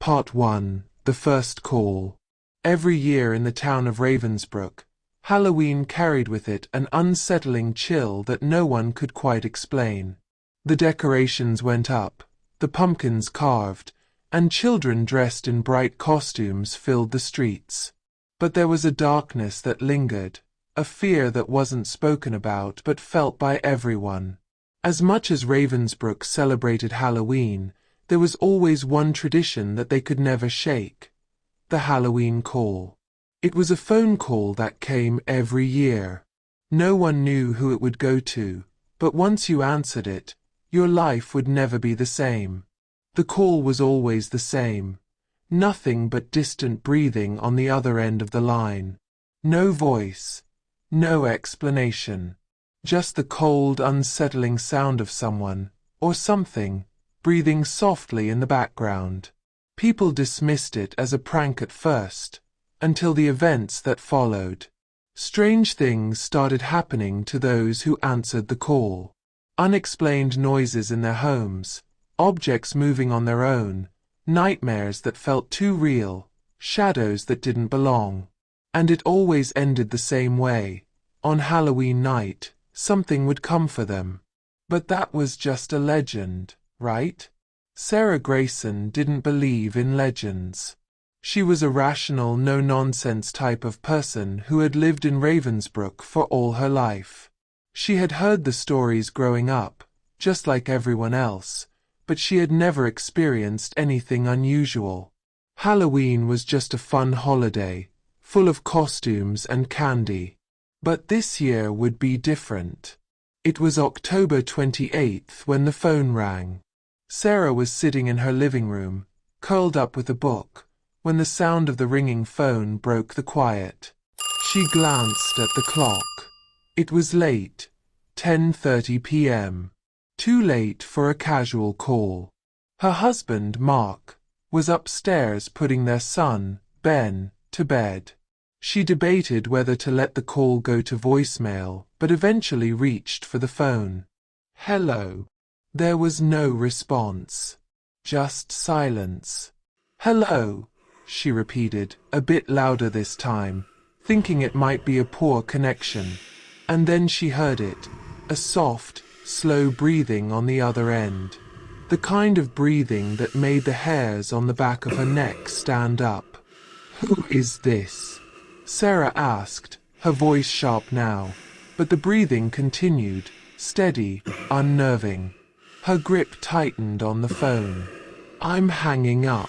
Part 1. The First Call. Every year in the town of Ravensbrook, Halloween carried with it an unsettling chill that no one could quite explain. The decorations went up, the pumpkins carved, and children dressed in bright costumes filled the streets. But there was a darkness that lingered, a fear that wasn't spoken about but felt by everyone. As much as Ravensbrook celebrated Halloween, there was always one tradition that they could never shake: the Halloween call. It was a phone call that came every year. No one knew who it would go to, but once you answered it, your life would never be the same. The call was always the same. Nothing but distant breathing on the other end of the line. No voice, no explanation. Just the cold, unsettling sound of someone, or something, breathing softly in the background. People dismissed it as a prank at first, until the events that followed. Strange things started happening to those who answered the call. Unexplained noises in their homes, objects moving on their own, nightmares that felt too real, shadows that didn't belong. And it always ended the same way. On Halloween night, something would come for them. But that was just a legend, right? Sarah Grayson didn't believe in legends. She was a rational, no-nonsense type of person who had lived in Ravensbrook for all her life. She had heard the stories growing up, just like everyone else, but she had never experienced anything unusual. Halloween was just a fun holiday, full of costumes and candy. But this year would be different. It was October 28th when the phone rang. Sarah was sitting in her living room, curled up with a book, when the sound of the ringing phone broke the quiet. She glanced at the clock. It was late, 10:30 p.m. Too late for a casual call. Her husband, Mark, was upstairs putting their son, Ben, to bed. She debated whether to let the call go to voicemail, but eventually reached for the phone. Hello. There was no response. Just silence. Hello, she repeated, a bit louder this time, thinking it might be a poor connection. And then she heard it, a soft, slow breathing on the other end. The kind of breathing that made the hairs on the back of her neck stand up. Who is this? Sarah asked, her voice sharp now, but the breathing continued, steady, unnerving. Her grip tightened on the phone. I'm hanging up.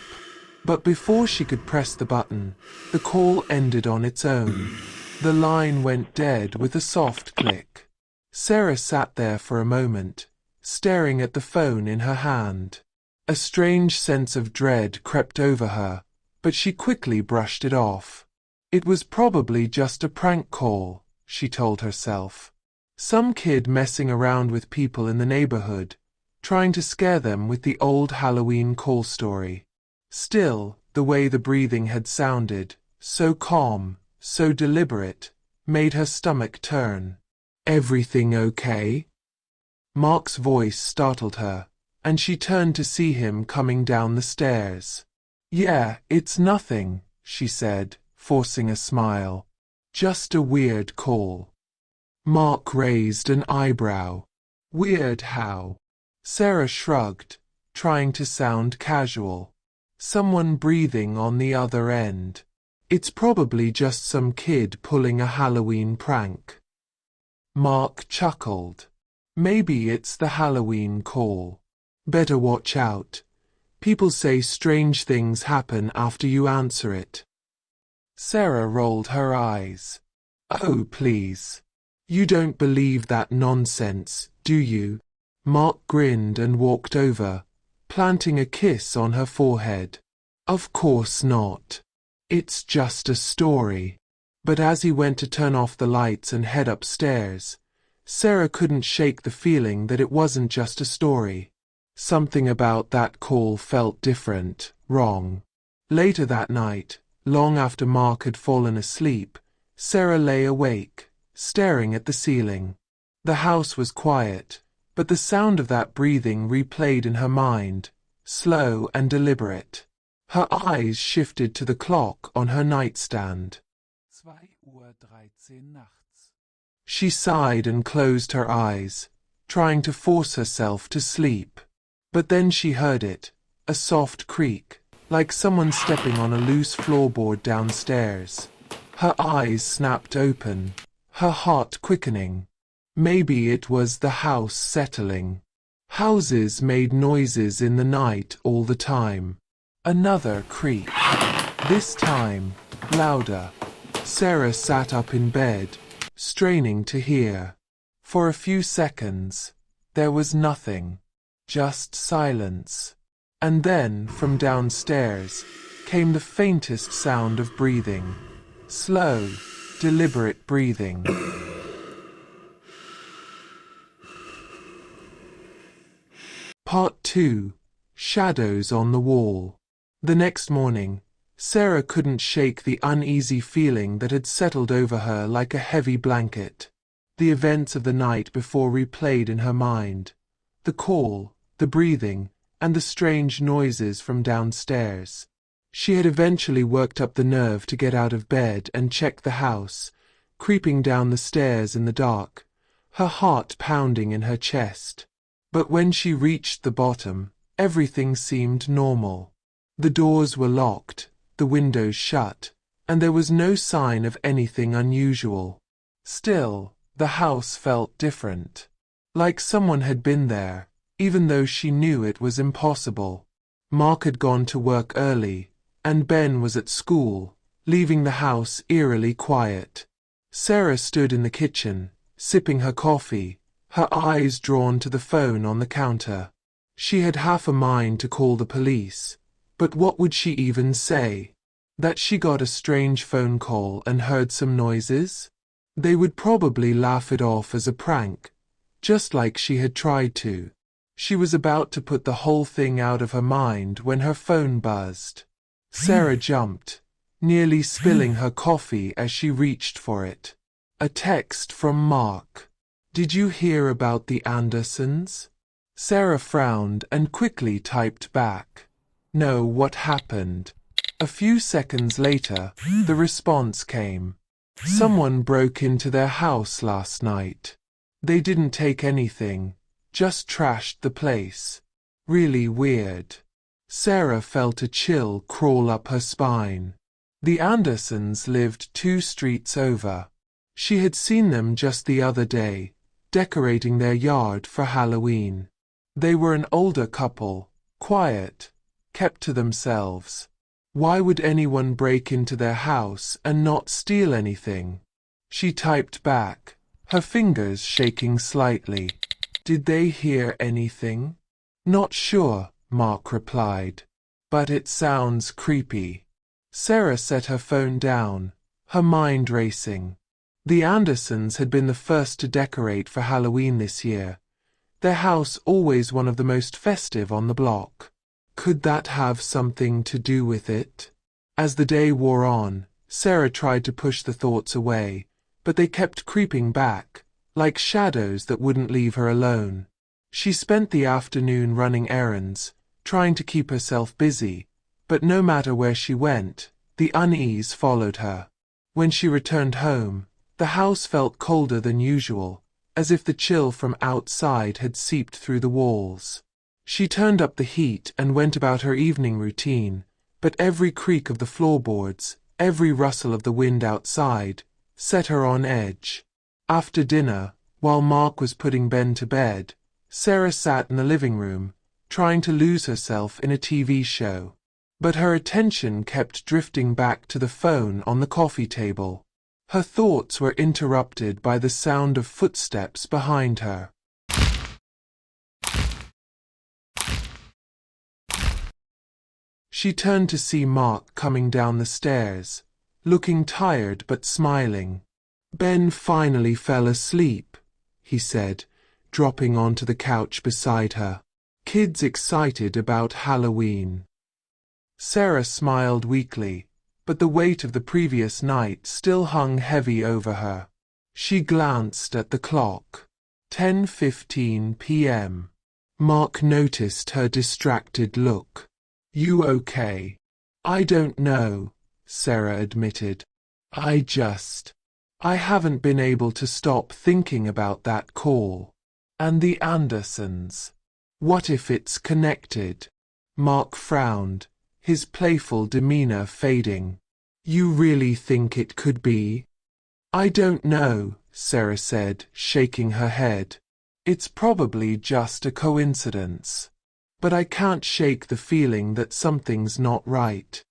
But before she could press the button, the call ended on its own. The line went dead with a soft click. Sarah sat there for a moment, staring at the phone in her hand. A strange sense of dread crept over her, but she quickly brushed it off. It was probably just a prank call, she told herself. Some kid messing around with people in the neighborhood, trying to scare them with the old Halloween call story. Still, the way the breathing had sounded, so calm, so deliberate, made her stomach turn. Everything okay? Mark's voice startled her, and she turned to see him coming down the stairs. Yeah, it's nothing, she said, forcing a smile. Just a weird call. Mark raised an eyebrow. Weird how? Sarah shrugged, trying to sound casual. Someone breathing on the other end. It's probably just some kid pulling a Halloween prank. Mark chuckled. Maybe it's the Halloween call. Better watch out. People say strange things happen after you answer it. Sarah rolled her eyes. Oh, please. You don't believe that nonsense, do you? Mark grinned and walked over, planting a kiss on her forehead. Of course not. It's just a story. But as he went to turn off the lights and head upstairs, Sarah couldn't shake the feeling that it wasn't just a story. Something about that call felt different, wrong. Later that night, long after Mark had fallen asleep, Sarah lay awake, staring at the ceiling. The house was quiet, but the sound of that breathing replayed in her mind, slow and deliberate. Her eyes shifted to the clock on her nightstand. 2:13 nachts. She sighed and closed her eyes, trying to force herself to sleep. But then she heard it, a soft creak, like someone stepping on a loose floorboard downstairs. Her eyes snapped open, her heart quickening. Maybe it was the house settling. Houses made noises in the night all the time. Another creak. This time, louder. Sarah sat up in bed, straining to hear. For a few seconds, there was nothing, just silence. And then, from downstairs, came the faintest sound of breathing. Slow, deliberate breathing. Part 2. Shadows on the Wall. The next morning, Sarah couldn't shake the uneasy feeling that had settled over her like a heavy blanket. The events of the night before replayed in her mind. The call, the breathing, and the strange noises from downstairs. She had eventually worked up the nerve to get out of bed and check the house, creeping down the stairs in the dark, her heart pounding in her chest. But when she reached the bottom, everything seemed normal. The doors were locked, the windows shut, and there was no sign of anything unusual. Still, the house felt different. Like someone had been there, even though she knew it was impossible. Mark had gone to work early, and Ben was at school, leaving the house eerily quiet. Sarah stood in the kitchen, sipping her coffee, her eyes drawn to the phone on the counter. She had half a mind to call the police, but what would she even say? That she got a strange phone call and heard some noises? They would probably laugh it off as a prank, just like she had tried to. She was about to put the whole thing out of her mind when her phone buzzed. Sarah jumped, nearly spilling her coffee as she reached for it. A text from Mark. "Did you hear about the Andersons?" Sarah frowned and quickly typed back. "No, what happened?" A few seconds later, the response came. "Someone broke into their house last night. They didn't take anything, just trashed the place. Really weird." Sarah felt a chill crawl up her spine. The Andersons lived 2 streets over. She had seen them just the other day, decorating their yard for Halloween. They were an older couple, quiet, kept to themselves. Why would anyone break into their house and not steal anything? She typed back, her fingers shaking slightly. "Did they hear anything?" "Not sure," Mark replied. "But it sounds creepy." Sarah set her phone down, her mind racing. The Andersons had been the first to decorate for Halloween this year. Their house always one of the most festive on the block. Could that have something to do with it? As the day wore on, Sarah tried to push the thoughts away, but they kept creeping back, like shadows that wouldn't leave her alone. She spent the afternoon running errands, trying to keep herself busy, but no matter where she went, the unease followed her. When she returned home, the house felt colder than usual, as if the chill from outside had seeped through the walls. She turned up the heat and went about her evening routine, but every creak of the floorboards, every rustle of the wind outside, set her on edge. After dinner, while Mark was putting Ben to bed, Sarah sat in the living room, trying to lose herself in a TV show. But her attention kept drifting back to the phone on the coffee table. Her thoughts were interrupted by the sound of footsteps behind her. She turned to see Mark coming down the stairs, looking tired but smiling. "Ben finally fell asleep," he said, dropping onto the couch beside her. "Kids excited about Halloween." Sarah smiled weakly, but the weight of the previous night still hung heavy over her. She glanced at the clock. 10:15 p.m. Mark noticed her distracted look. "You okay?" I don't know, Sarah admitted. I haven't been able to stop thinking about that call. And the Andersons. What if it's connected? Mark frowned, his playful demeanor fading. You really think it could be? I don't know, Sarah said, shaking her head. It's probably just a coincidence. But I can't shake the feeling that something's not right.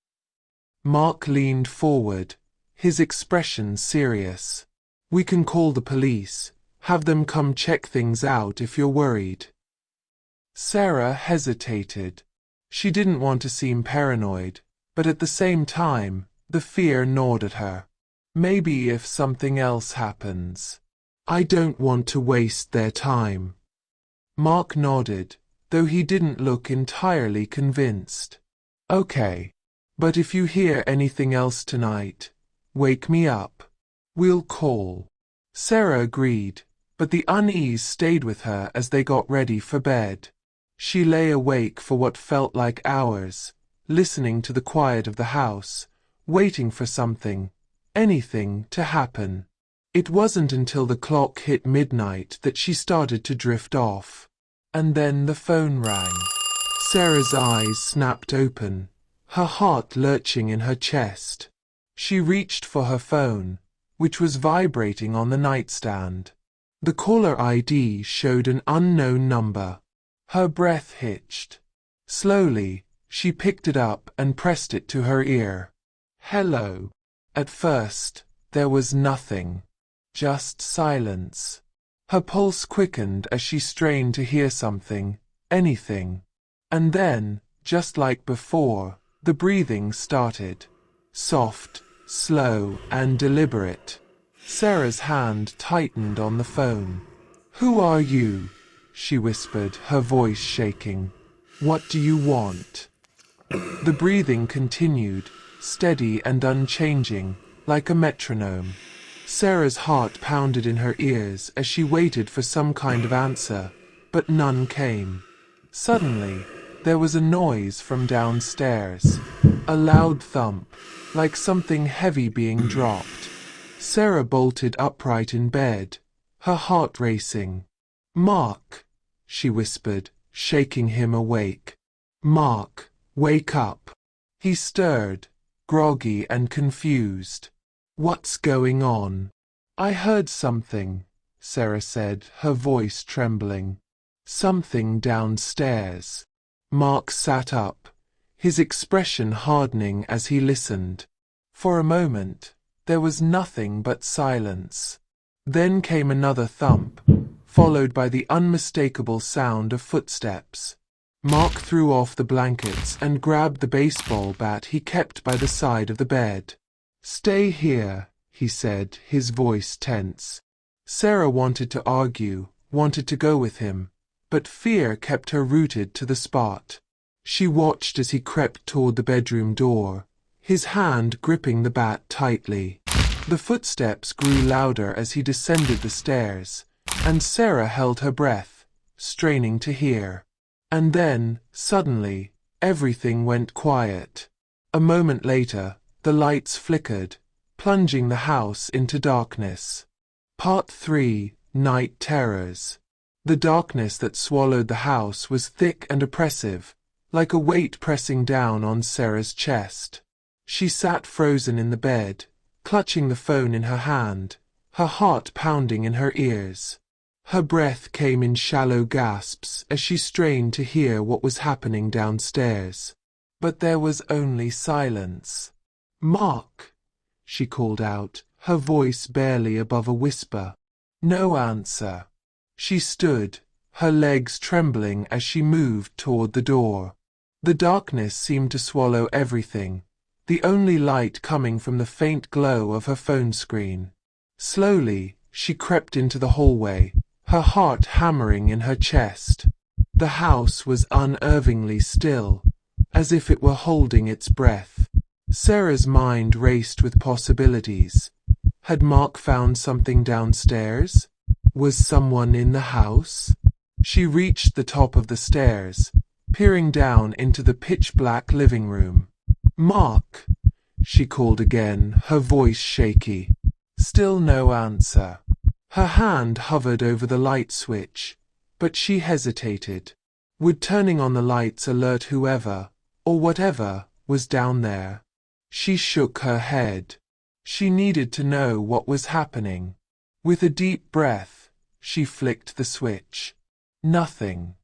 Mark leaned forward, his expression serious. We can call the police, have them come check things out if you're worried. Sarah hesitated. She didn't want to seem paranoid, but at the same time, the fear gnawed at her. Maybe if something else happens. I don't want to waste their time. Mark nodded, though he didn't look entirely convinced. Okay. But if you hear anything else tonight, wake me up. We'll call. Sarah agreed, but the unease stayed with her as they got ready for bed. She lay awake for what felt like hours, listening to the quiet of the house, waiting for something, anything, to happen. It wasn't until the clock hit midnight that she started to drift off. And then the phone rang. Sarah's eyes snapped open, her heart lurching in her chest. She reached for her phone, which was vibrating on the nightstand. The caller ID showed an unknown number. Her breath hitched. Slowly, she picked it up and pressed it to her ear. Hello. At first, there was nothing. Just silence. Her pulse quickened as she strained to hear something, anything. And then, just like before, the breathing started. Soft, slow, and deliberate. Sarah's hand tightened on the phone. Who are you? She whispered, her voice shaking. What do you want? The breathing continued, steady and unchanging, like a metronome. Sarah's heart pounded in her ears as she waited for some kind of answer, but none came. Suddenly, there was a noise from downstairs. A loud thump, like something heavy being dropped. Sarah bolted upright in bed, her heart racing. Mark, she whispered, shaking him awake. Mark, wake up. He stirred, groggy and confused. What's going on? I heard something, Sarah said, her voice trembling. Something downstairs. Mark sat up, his expression hardening as he listened. For a moment, there was nothing but silence. Then came another thump, followed by the unmistakable sound of footsteps. Mark threw off the blankets and grabbed the baseball bat he kept by the side of the bed. Stay here, he said, his voice tense. Sarah wanted to argue, wanted to go with him, but fear kept her rooted to the spot. She watched as he crept toward the bedroom door, his hand gripping the bat tightly. The footsteps grew louder as he descended the stairs, and Sarah held her breath, straining to hear. And then, suddenly, everything went quiet. A moment later, the lights flickered, plunging the house into darkness. Part 3: Night Terrors. The darkness that swallowed the house was thick and oppressive, like a weight pressing down on Sarah's chest. She sat frozen in the bed, clutching the phone in her hand, her heart pounding in her ears. Her breath came in shallow gasps as she strained to hear what was happening downstairs. But there was only silence. Mark, she called out, her voice barely above a whisper. No answer. She stood, her legs trembling as she moved toward the door. The darkness seemed to swallow everything, the only light coming from the faint glow of her phone screen. Slowly, she crept into the hallway, her heart hammering in her chest. The house was unnervingly still, as if it were holding its breath. Sarah's mind raced with possibilities. Had Mark found something downstairs? Was someone in the house? She reached the top of the stairs, peering down into the pitch-black living room. "Mark," she called again, her voice shaky. Still no answer. Her hand hovered over the light switch, but she hesitated. Would turning on the lights alert whoever, or whatever, was down there? She shook her head. She needed to know what was happening. With a deep breath, she flicked the switch. Nothing.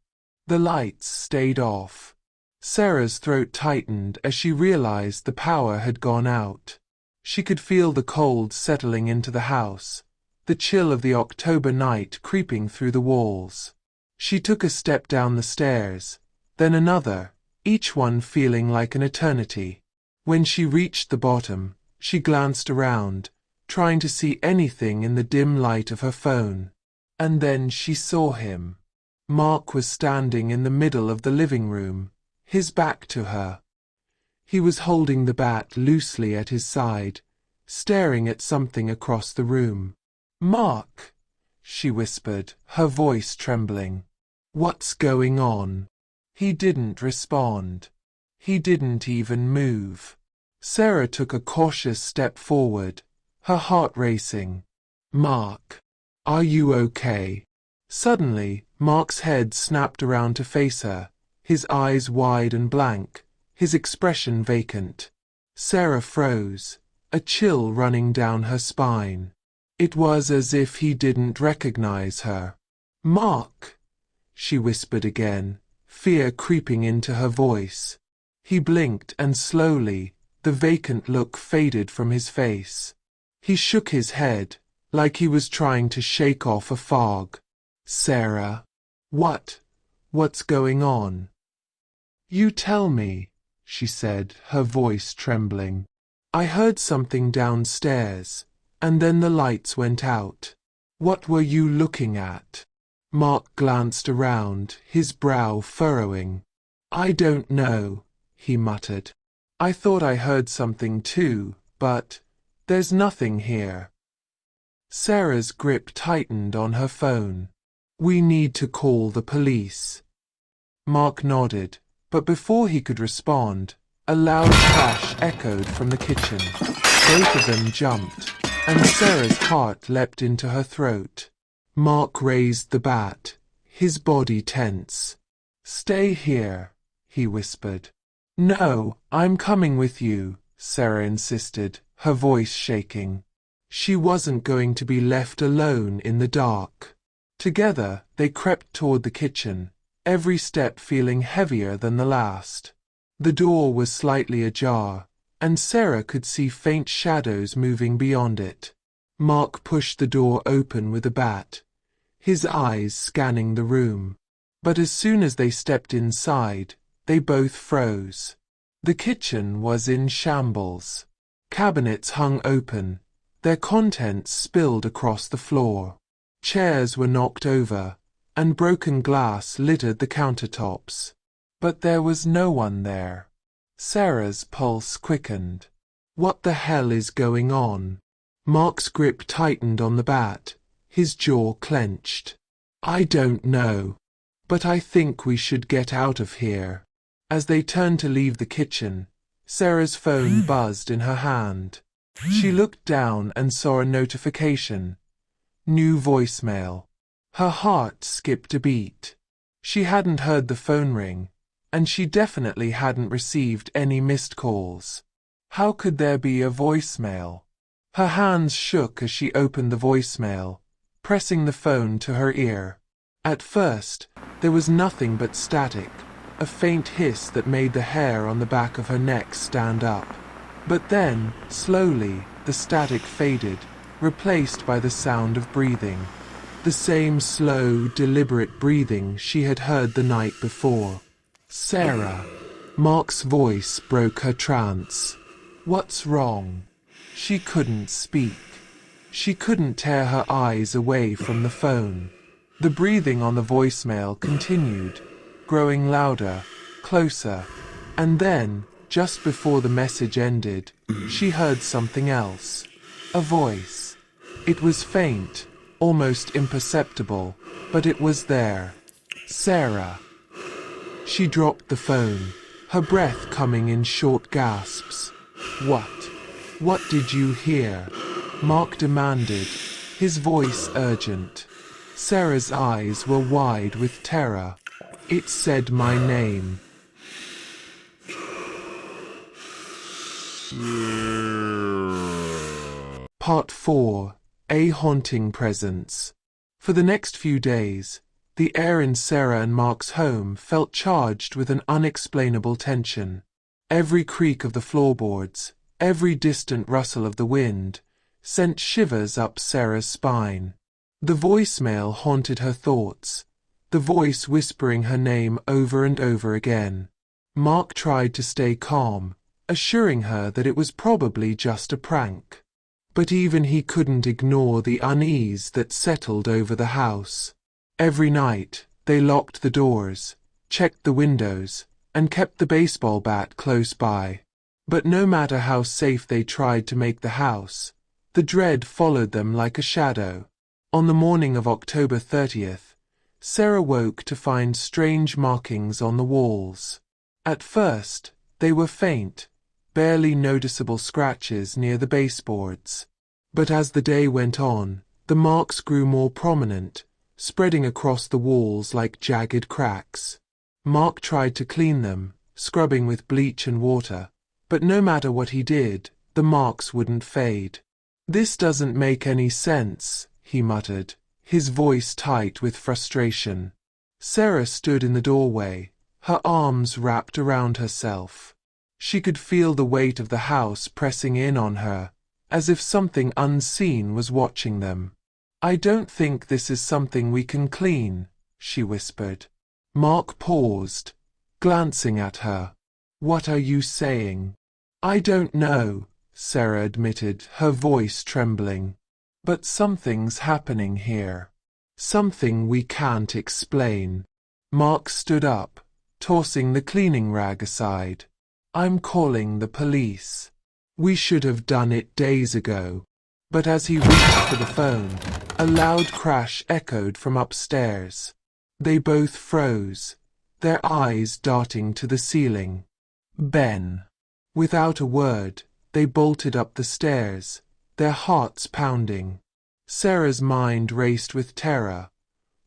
The lights stayed off. Sarah's throat tightened as she realized the power had gone out. She could feel the cold settling into the house, the chill of the October night creeping through the walls. She took a step down the stairs, then another, each one feeling like an eternity. When she reached the bottom, she glanced around, trying to see anything in the dim light of her phone. And then she saw him. Mark was standing in the middle of the living room, his back to her. He was holding the bat loosely at his side, staring at something across the room. "Mark," she whispered, her voice trembling. "What's going on?" He didn't respond. He didn't even move. Sarah took a cautious step forward, her heart racing. "Mark, are you okay?" Suddenly, Mark's head snapped around to face her, his eyes wide and blank, his expression vacant. Sarah froze, a chill running down her spine. It was as if he didn't recognize her. "Mark," she whispered again, fear creeping into her voice. He blinked and slowly, the vacant look faded from his face. He shook his head, like he was trying to shake off a fog. "Sarah, what's going on?" "You tell me," she said, her voice trembling. "I heard something downstairs, and then the lights went out. What were you looking at?" Mark glanced around, his brow furrowing. "I don't know," he muttered. "I thought I heard something too, but there's nothing here." Sarah's grip tightened on her phone. "We need to call the police." Mark nodded, but before he could respond, a loud crash echoed from the kitchen. Both of them jumped, and Sarah's heart leapt into her throat. Mark raised the bat, his body tense. "Stay here," he whispered. "No, I'm coming with you," Sarah insisted, her voice shaking. She wasn't going to be left alone in the dark. Together, they crept toward the kitchen, every step feeling heavier than the last. The door was slightly ajar, and Sarah could see faint shadows moving beyond it. Mark pushed the door open with a bat, his eyes scanning the room. But as soon as they stepped inside, they both froze. The kitchen was in shambles. Cabinets hung open, their contents spilled across the floor. Chairs were knocked over, and broken glass littered the countertops. But there was no one there. Sarah's pulse quickened. What the hell is going on? Mark's grip tightened on the bat, his jaw clenched. "I don't know, but I think we should get out of here." As they turned to leave the kitchen, Sarah's phone buzzed in her hand. She looked down and saw a notification. New voicemail. Her heart skipped a beat. She hadn't heard the phone ring, and she definitely hadn't received any missed calls. How could there be a voicemail? Her hands shook as she opened the voicemail, pressing the phone to her ear. At first, there was nothing but static, a faint hiss that made the hair on the back of her neck stand up. But then, slowly, the static faded, replaced by the sound of breathing. The same slow, deliberate breathing she had heard the night before. "Sarah." Mark's voice broke her trance. "What's wrong?" She couldn't speak. She couldn't tear her eyes away from the phone. The breathing on the voicemail continued, growing louder, closer, and then, just before the message ended, she heard something else. A voice. It was faint, almost imperceptible, but it was there. "Sarah." She dropped the phone, her breath coming in short gasps. "What? What did you hear?" Mark demanded, his voice urgent. Sarah's eyes were wide with terror. "It said my name." Part 4. A Haunting Presence. For the next few days, the air in Sarah and Mark's home felt charged with an unexplainable tension. Every creak of the floorboards, every distant rustle of the wind, sent shivers up Sarah's spine. The voicemail haunted her thoughts, the voice whispering her name over and over again. Mark tried to stay calm, assuring her that it was probably just a prank. But even he couldn't ignore the unease that settled over the house. Every night, they locked the doors, checked the windows, and kept the baseball bat close by. But no matter how safe they tried to make the house, the dread followed them like a shadow. On the morning of October 30th, Sarah woke to find strange markings on the walls. At first, they were faint, barely noticeable scratches near the baseboards. But as the day went on, the marks grew more prominent, spreading across the walls like jagged cracks. Mark tried to clean them, scrubbing with bleach and water, but no matter what he did, the marks wouldn't fade. "This doesn't make any sense," he muttered, his voice tight with frustration. Sarah stood in the doorway, her arms wrapped around herself. She could feel the weight of the house pressing in on her, as if something unseen was watching them. "I don't think this is something we can clean," she whispered. Mark paused, glancing at her. "What are you saying?" "I don't know," Sarah admitted, her voice trembling. "But something's happening here. Something we can't explain." Mark stood up, tossing the cleaning rag aside. "I'm calling the police. We should have done it days ago." But as he reached for the phone, a loud crash echoed from upstairs. They both froze, their eyes darting to the ceiling. Ben. Without a word, they bolted up the stairs, their hearts pounding. Sarah's mind raced with terror.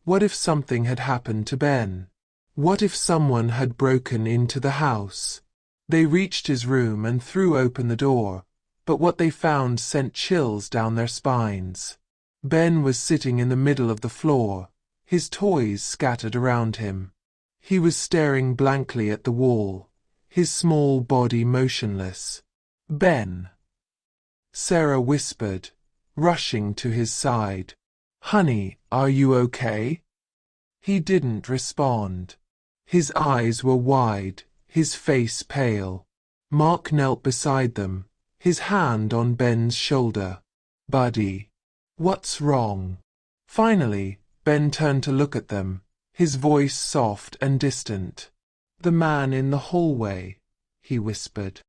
What if something had happened to Ben? What if someone had broken into the house? They reached his room and threw open the door, but what they found sent chills down their spines. Ben was sitting in the middle of the floor, his toys scattered around him. He was staring blankly at the wall, his small body motionless. "Ben," Sarah whispered, rushing to his side. "Honey, are you okay?" He didn't respond. His eyes were wide, his face pale. Mark knelt beside them, his hand on Ben's shoulder. "Buddy, what's wrong?" Finally, Ben turned to look at them, his voice soft and distant. "The man in the hallway," he whispered.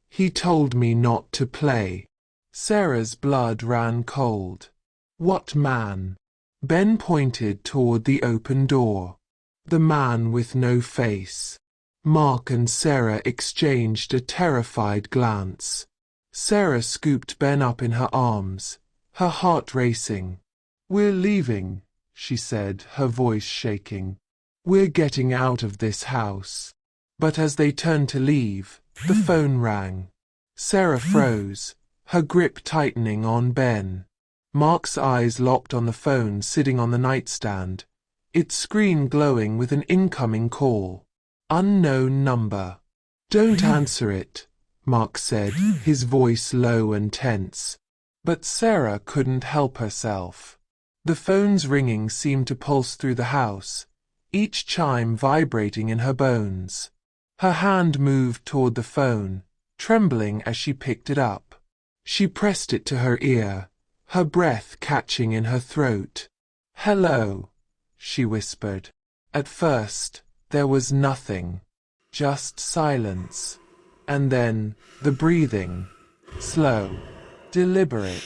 "He told me not to play." Sarah's blood ran cold. "What man?" Ben pointed toward the open door. "The man with no face." Mark and Sarah exchanged a terrified glance. Sarah scooped Ben up in her arms, her heart racing. "We're leaving," she said, her voice shaking. "We're getting out of this house." But as they turned to leave, the phone rang. Sarah froze, her grip tightening on Ben. Mark's eyes locked on the phone sitting on the nightstand, its screen glowing with an incoming call. Unknown number. "Don't answer it," Mark said, his voice low and tense. But Sarah couldn't help herself. The phone's ringing seemed to pulse through the house, each chime vibrating in her bones. Her hand moved toward the phone, trembling as she picked it up. She pressed it to her ear, her breath catching in her throat. "Hello," she whispered. At first, there was nothing, just silence. And then, the breathing. Slow, deliberate.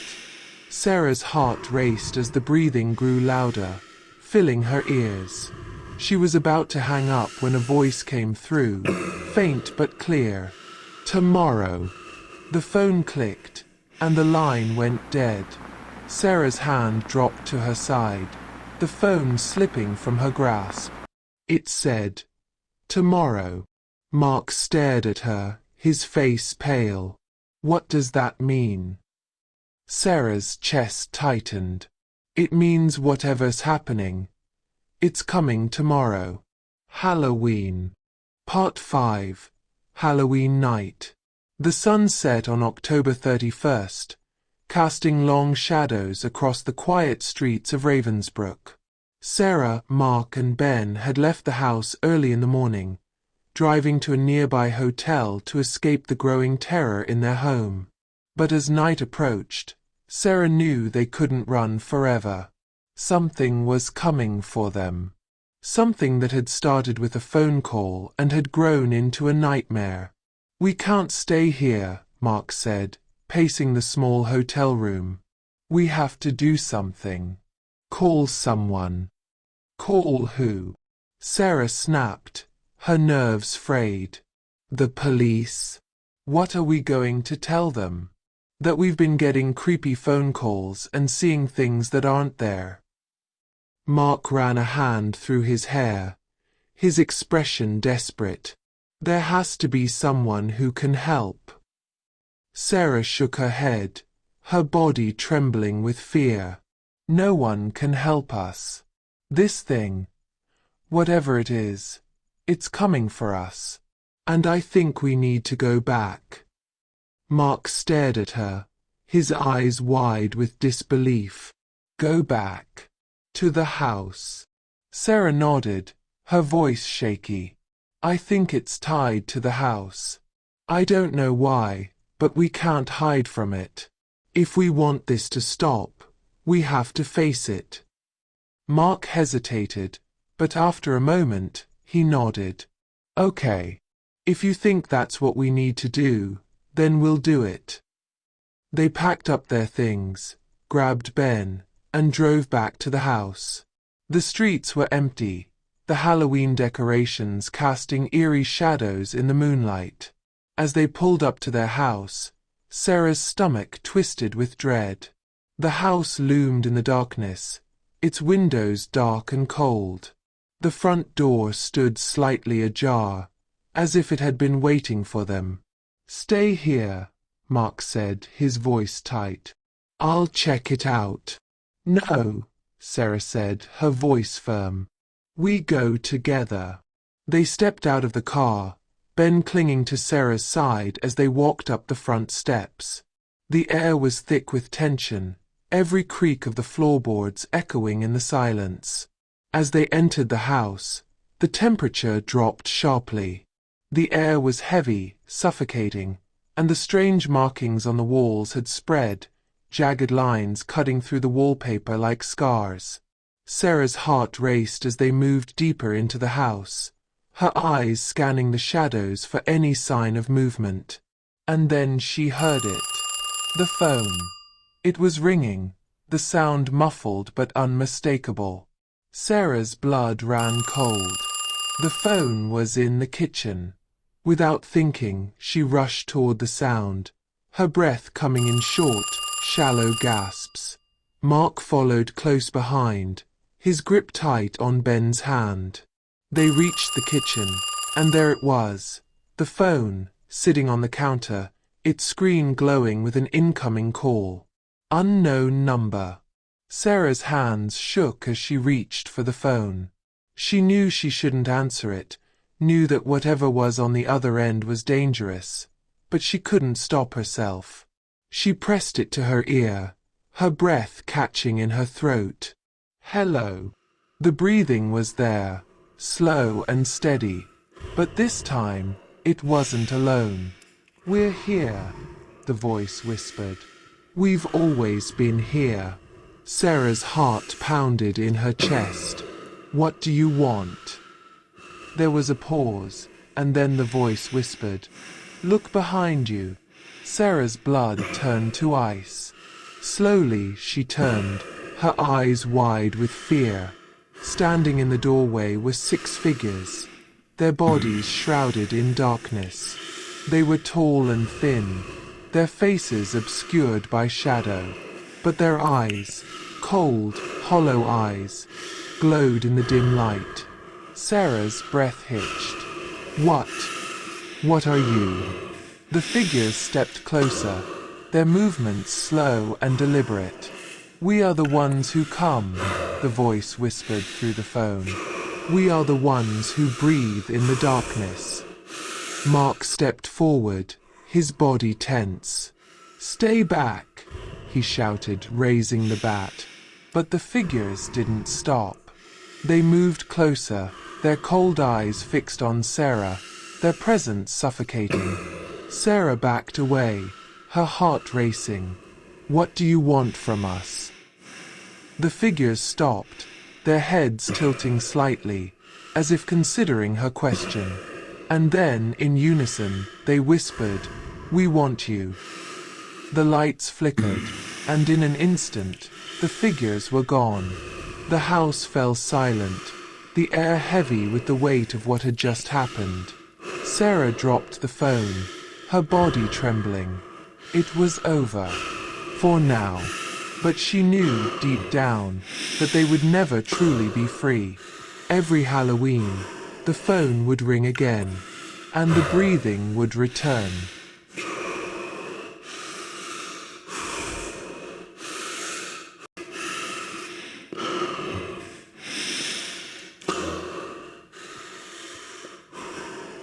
Sarah's heart raced as the breathing grew louder, filling her ears. She was about to hang up when a voice came through, faint but clear. "Tomorrow." The phone clicked, and the line went dead. Sarah's hand dropped to her side, the phone slipping from her grasp. It said, "Tomorrow." Mark stared at her, his face pale. "What does that mean?" Sarah's chest tightened. "It means whatever's happening. It's coming tomorrow." Halloween. Part 5. Halloween Night. The sun set on October 31st, casting long shadows across the quiet streets of Ravensbrook. Sarah, Mark, and Ben had left the house early in the morning, driving to a nearby hotel to escape the growing terror in their home. But as night approached, Sarah knew they couldn't run forever. Something was coming for them. Something that had started with a phone call and had grown into a nightmare. "We can't stay here," Mark said, pacing the small hotel room. "We have to do something. Call someone." "Call who?" Sarah snapped, her nerves frayed. "The police." "What are we going to tell them?" "That we've been getting creepy phone calls and seeing things that aren't there." Mark ran a hand through his hair, his expression desperate. "There has to be someone who can help." Sarah shook her head, her body trembling with fear. "No one can help us. This thing, whatever it is, it's coming for us. And I think we need to go back." Mark stared at her, his eyes wide with disbelief. "Go back? To the house?" Sarah nodded, her voice shaky. "I think it's tied to the house. I don't know why, but we can't hide from it. If we want this to stop, we have to face it." Mark hesitated, but after a moment, he nodded. "Okay. If you think that's what we need to do, then we'll do it." They packed up their things, grabbed Ben, and drove back to the house. The streets were empty, the Halloween decorations casting eerie shadows in the moonlight. As they pulled up to their house, Sarah's stomach twisted with dread. The house loomed in the darkness, its windows dark and cold. The front door stood slightly ajar, as if it had been waiting for them. "Stay here," Mark said, his voice tight. "I'll check it out." "No," Sarah said, her voice firm. "We go together." They stepped out of the car, Ben clinging to Sarah's side as they walked up the front steps. The air was thick with tension, every creak of the floorboards echoing in the silence. As they entered the house, the temperature dropped sharply. The air was heavy, suffocating, and the strange markings on the walls had spread, jagged lines cutting through the wallpaper like scars. Sarah's heart raced as they moved deeper into the house, her eyes scanning the shadows for any sign of movement. And then she heard it. The phone. It was ringing, the sound muffled but unmistakable. Sarah's blood ran cold. The phone was in the kitchen. Without thinking, she rushed toward the sound, her breath coming in short, shallow gasps. Mark followed close behind, his grip tight on Ben's hand. They reached the kitchen, and there it was, the phone, sitting on the counter, its screen glowing with an incoming call. Unknown number. Sarah's hands shook as she reached for the phone. She knew she shouldn't answer it, knew that whatever was on the other end was dangerous, but she couldn't stop herself. She pressed it to her ear, her breath catching in her throat. "Hello." The breathing was there, slow and steady, but this time it wasn't alone. "We're here," the voice whispered. "We've always been here." Sarah's heart pounded in her chest. "What do you want?" There was a pause, and then the voice whispered, "Look behind you." Sarah's blood turned to ice. Slowly she turned, her eyes wide with fear. Standing in the doorway were 6 figures, their bodies shrouded in darkness. They were tall and thin, their faces obscured by shadow, but their eyes, cold, hollow eyes, glowed in the dim light. Sarah's breath hitched. What? What are you? The figures stepped closer, their movements slow and deliberate. We are the ones who come, the voice whispered through the phone. We are the ones who breathe in the darkness. Mark stepped forward, his body tense. Stay back, he shouted, raising the bat. But the figures didn't stop. They moved closer, their cold eyes fixed on Sarah, their presence suffocating. Sarah backed away, her heart racing. What do you want from us? The figures stopped, their heads tilting slightly, as if considering her question. And then, in unison, they whispered, "We want you." The lights flickered, and in an instant, the figures were gone. The house fell silent, the air heavy with the weight of what had just happened. Sarah dropped the phone, her body trembling. It was over, for now. But she knew, deep down, that they would never truly be free. Every Halloween, the phone would ring again, and the breathing would return.